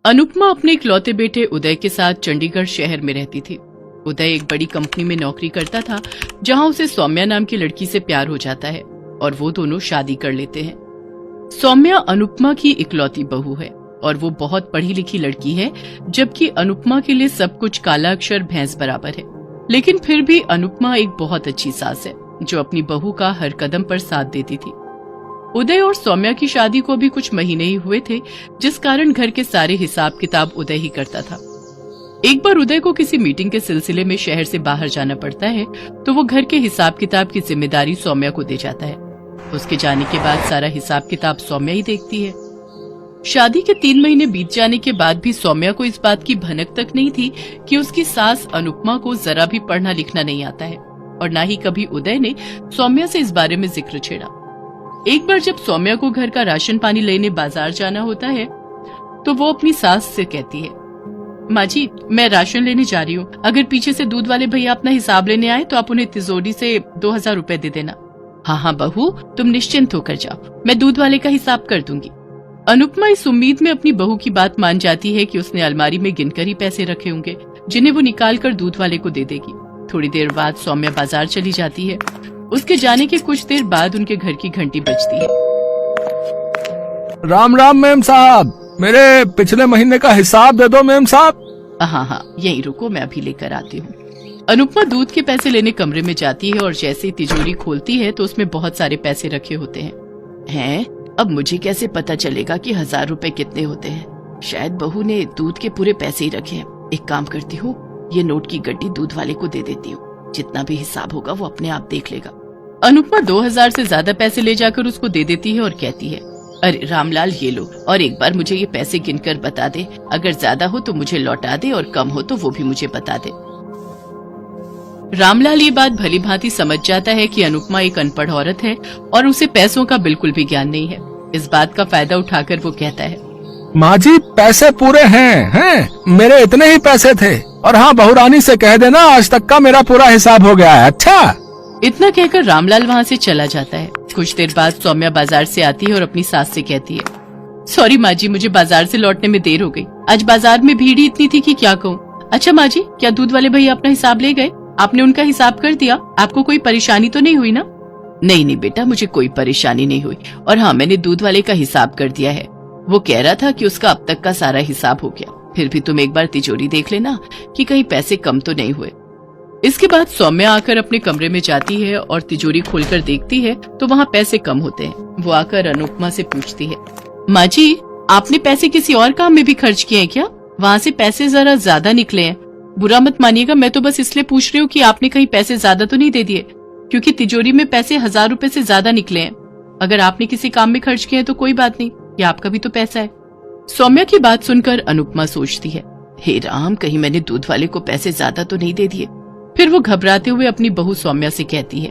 अनुपमा अपने इकलौते बेटे उदय के साथ चंडीगढ़ शहर में रहती थी। उदय एक बड़ी कंपनी में नौकरी करता था, जहां उसे सौम्या नाम की लड़की से प्यार हो जाता है और वो दोनों शादी कर लेते हैं। सौम्या अनुपमा की इकलौती बहू है और वो बहुत पढ़ी लिखी लड़की है, जबकि अनुपमा के लिए सब कुछ काला अक्षर भैंस बराबर है। लेकिन फिर भी अनुपमा एक बहुत अच्छी सास है, जो अपनी बहू का हर कदम पर साथ देती थी। उदय और सौम्या की शादी को भी कुछ महीने ही हुए थे, जिस कारण घर के सारे हिसाब किताब उदय ही करता था। एक बार उदय को किसी मीटिंग के सिलसिले में शहर से बाहर जाना पड़ता है, तो वो घर के हिसाब किताब की जिम्मेदारी सौम्या को दे जाता है। उसके जाने के बाद सारा हिसाब किताब सौम्या ही देखती है। शादी के 3 महीने बीत जाने के बाद भी सौम्या को इस बात की भनक तक नहीं थी कि उसकी सास अनुपमा को जरा भी पढ़ना लिखना नहीं आता है, और न ही कभी उदय ने सौम्या से इस बारे में जिक्र छेड़ा। एक बार जब सौम्या को घर का राशन पानी लेने बाजार जाना होता है, तो वो अपनी सास से कहती है, माँ जी, मैं राशन लेने जा रही हूँ। अगर पीछे से दूध वाले भैया अपना हिसाब लेने आए तो आप उन्हें तिजोरी से 2000 रुपए दे देना। हाँ हाँ बहू, तुम निश्चिंत होकर जाओ, मैं दूध वाले का हिसाब कर दूंगी। अनुपमा इस उम्मीद में अपनी बहू की बात मान जाती है कि उसने अलमारी में गिनकर ही पैसे रखे होंगे, जिन्हें वो निकाल कर दूध वाले को दे देगी। थोड़ी देर बाद सौम्या बाजार चली जाती है। उसके जाने के कुछ देर बाद उनके घर की घंटी बजती है। राम राम मेम साहब, मेरे पिछले महीने का हिसाब दे दो मेम साहब। हाँ हाँ, यहीं रुको, मैं अभी लेकर आती हूँ। अनुपमा दूध के पैसे लेने कमरे में जाती है और जैसे ही तिजोरी खोलती है तो उसमें बहुत सारे पैसे रखे होते हैं। अब मुझे कैसे पता चलेगा कि 1000 रुपए कितने होते हैं? शायद बहू ने दूध के पूरे पैसे ही रखे हैं। एक काम करती हूँ, ये नोट की गड्डी दूध वाले को दे देती हूँ। जितना भी हिसाब होगा वो अपने आप देख लेगा। अनुपमा 2000 से ज्यादा पैसे ले जाकर उसको दे देती है और कहती है, अरे रामलाल, ये लो, और एक बार मुझे ये पैसे गिनकर बता दे। अगर ज्यादा हो तो मुझे लौटा दे और कम हो तो वो भी मुझे बता दे। रामलाल ये बात भली भांति समझ जाता है कि अनुपमा एक अनपढ़ औरत है और उसे पैसों का बिल्कुल भी ज्ञान नहीं है। इस बात का फायदा उठाकर वो कहता है, माँ जी, पैसे पूरे हैं, मेरे इतने ही पैसे थे। और हाँ, बहुरानी से कह देना आज तक का मेरा पूरा हिसाब हो गया है। अच्छा। इतना कहकर रामलाल वहाँ से चला जाता है। कुछ देर बाद सौम्या बाजार से आती है और अपनी सास से कहती है, सॉरी माँ जी, मुझे बाजार से लौटने में देर हो गई। आज बाजार में भीड़ ही इतनी थी कि क्या कहूँ। अच्छा माँ जी, क्या दूध वाले भैया अपना हिसाब ले गए? आपने उनका हिसाब कर दिया? आपको कोई परेशानी तो नहीं हुई ना? नहीं बेटा, मुझे कोई परेशानी नहीं हुई। और हाँ, मैंने दूध वाले का हिसाब कर दिया है। वो कह रहा था कि उसका अब तक का सारा हिसाब हो गया। फिर भी तुम एक बार तिजोरी देख लेना कि कहीं पैसे कम तो नहीं हुए। इसके बाद सौम्या आकर अपने कमरे में जाती है और तिजोरी खोलकर देखती है तो वहाँ पैसे कम होते हैं। वो आकर अनुपमा से पूछती है, माँ जी, आपने पैसे किसी और काम में भी खर्च किए हैं क्या? वहाँ से पैसे जरा ज्यादा निकले हैं। बुरा मत मानिएगा, मैं तो बस इसलिए पूछ रही हूँ कि आपने कहीं पैसे ज्यादा तो नहीं दे दिए, क्योंकि तिजोरी में पैसे 1000 रुपए से ज्यादा निकले हैं। अगर आपने किसी काम में खर्च किए हैं तो कोई बात नहीं, ये आपका भी तो पैसा है। सौम्या की बात सुनकर अनुपमा सोचती है, हे राम, कहीं मैंने दूध वाले को पैसे ज्यादा तो नहीं दे दिए। फिर वो घबराते हुए अपनी बहू सौम्या से कहती है,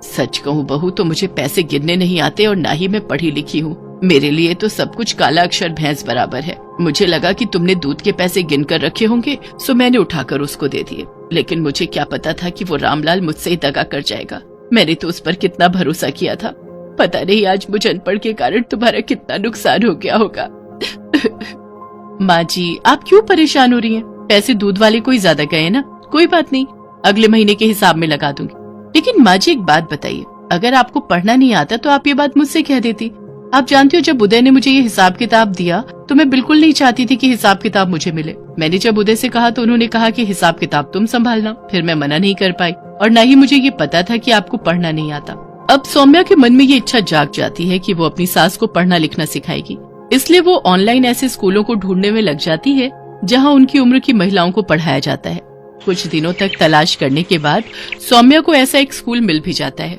सच कहूँ बहू, तो मुझे पैसे गिनने नहीं आते और ना ही मैं पढ़ी लिखी हूँ। मेरे लिए तो सब कुछ काला अक्षर भैंस बराबर है। मुझे लगा कि तुमने दूध के पैसे गिनकर रखे होंगे, सो मैंने उठाकर उसको दे दिए। लेकिन मुझे क्या पता था कि वो रामलाल मुझसे ही दगा कर जाएगा। मैंने तो उस पर कितना भरोसा किया था। पता नहीं आज मुझे अनपढ़ के कारण तुम्हारा कितना नुकसान हो गया होगा। माँ जी, आप क्यों परेशान हो रही हैं? पैसे दूध वाले को ही ज्यादा गए ना, कोई बात नहीं, अगले महीने के हिसाब में लगा दूंगी। लेकिन माँ जी, एक बात बताइए, अगर आपको पढ़ना नहीं आता तो आप ये बात मुझसे कह देती। आप जानती हो, जब उदय ने मुझे ये हिसाब किताब दिया तो मैं बिल्कुल नहीं चाहती थी कि हिसाब किताब मुझे मिले। मैंने जब उदय से कहा तो उन्होंने कहा कि हिसाब किताब तुम संभालना। फिर मैं मना नहीं कर पाई, और न ही मुझे ये पता था कि आपको पढ़ना नहीं आता। अब सौम्या के मन में ये इच्छा जाग जाती है कि वो अपनी सास को पढ़ना लिखना सिखाएगी। इसलिए वो ऑनलाइन ऐसे स्कूलों को ढूंढने में लग जाती है जहाँ उनकी उम्र की महिलाओं को पढ़ाया जाता है। कुछ दिनों तक तलाश करने के बाद सौम्या को ऐसा एक स्कूल मिल भी जाता है।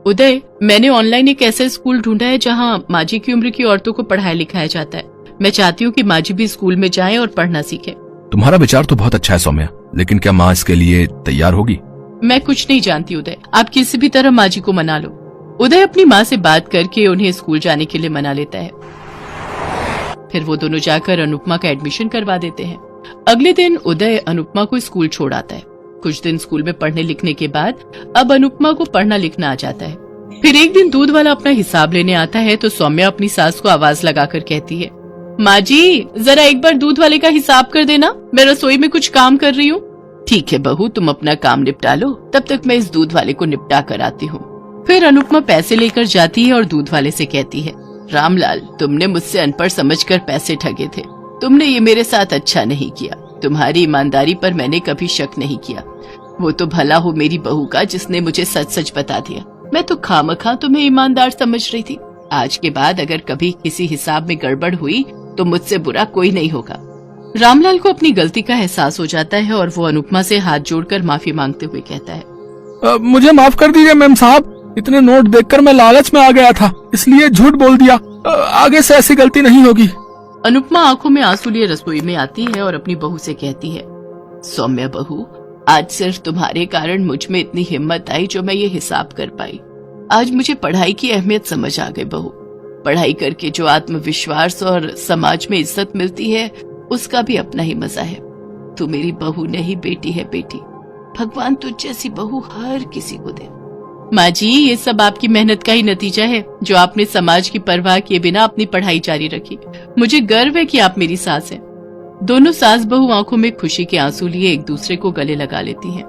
उदय, मैंने ऑनलाइन एक ऐसा स्कूल ढूंढा है जहाँ माँ जी की उम्र की औरतों को पढ़ाया लिखाया जाता है। मैं चाहती हूँ कि माँ जी भी स्कूल में जाएं और पढ़ना सीखें। तुम्हारा विचार तो बहुत अच्छा है सौम्या, लेकिन क्या माँ इसके लिए तैयार होगी? मैं कुछ नहीं जानती उदय, आप किसी भी तरह माँ जी को मना लो। उदय अपनी माँ से बात करके उन्हें स्कूल जाने के लिए मना लेता है। फिर वो दोनों जाकर अनुपमा का एडमिशन करवा देते हैं। अगले दिन उदय अनुपमा को स्कूल छोड़ आता है। कुछ दिन स्कूल में पढ़ने लिखने के बाद अब अनुपमा को पढ़ना लिखना आ जाता है। फिर एक दिन दूध वाला अपना हिसाब लेने आता है तो सौम्या अपनी सास को आवाज लगाकर कहती है, माँ जी, जरा एक बार दूध वाले का हिसाब कर देना, मैं रसोई में कुछ काम कर रही हूँ। ठीक है बहू, तुम अपना काम निपटा लो, तब तक मैं इस दूध वाले को निपटा कर आती हूँ। फिर अनुपमा पैसे लेकर जाती है और दूध वाले से कहती है, रामलाल, तुमने मुझसे अनपढ़ समझकर पैसे ठगे थे। तुमने ये मेरे साथ अच्छा नहीं किया। तुम्हारी ईमानदारी पर मैंने कभी शक नहीं किया। वो तो भला हो मेरी बहू का जिसने मुझे सच सच बता दिया। मैं तो खामखा तुम्हें ईमानदार समझ रही थी। आज के बाद अगर कभी किसी हिसाब में गड़बड़ हुई तो मुझसे बुरा कोई नहीं होगा। रामलाल को अपनी गलती का एहसास हो जाता है और वो अनुपमा से हाथ जोड़कर माफी मांगते हुए कहता है, मुझे माफ कर दीजिए मैम साहब, इतने नोट देखकर मैं लालच में आ गया था, इसलिए झूठ बोल दिया। आगे से ऐसी गलती नहीं होगी। अनुपमा आंखों में आंसू लिए रसोई में आती है और अपनी बहू से कहती है, सौम्या बहू, आज सिर्फ तुम्हारे कारण मुझ में इतनी हिम्मत आई जो मैं ये हिसाब कर पाई। आज मुझे पढ़ाई की अहमियत समझ आ गई बहू। पढ़ाई करके जो आत्मविश्वास और समाज में इज्जत मिलती है उसका भी अपना ही मजा है। तू मेरी बहू नहीं बेटी है बेटी। भगवान तुझ जैसी बहू हर किसी को दे। माँ जी, ये सब आपकी मेहनत का ही नतीजा है जो आपने समाज की परवाह किए बिना अपनी पढ़ाई जारी रखी। मुझे गर्व है कि आप मेरी सास हैं। दोनों सास बहू आंखों में खुशी के आंसू लिए एक दूसरे को गले लगा लेती हैं।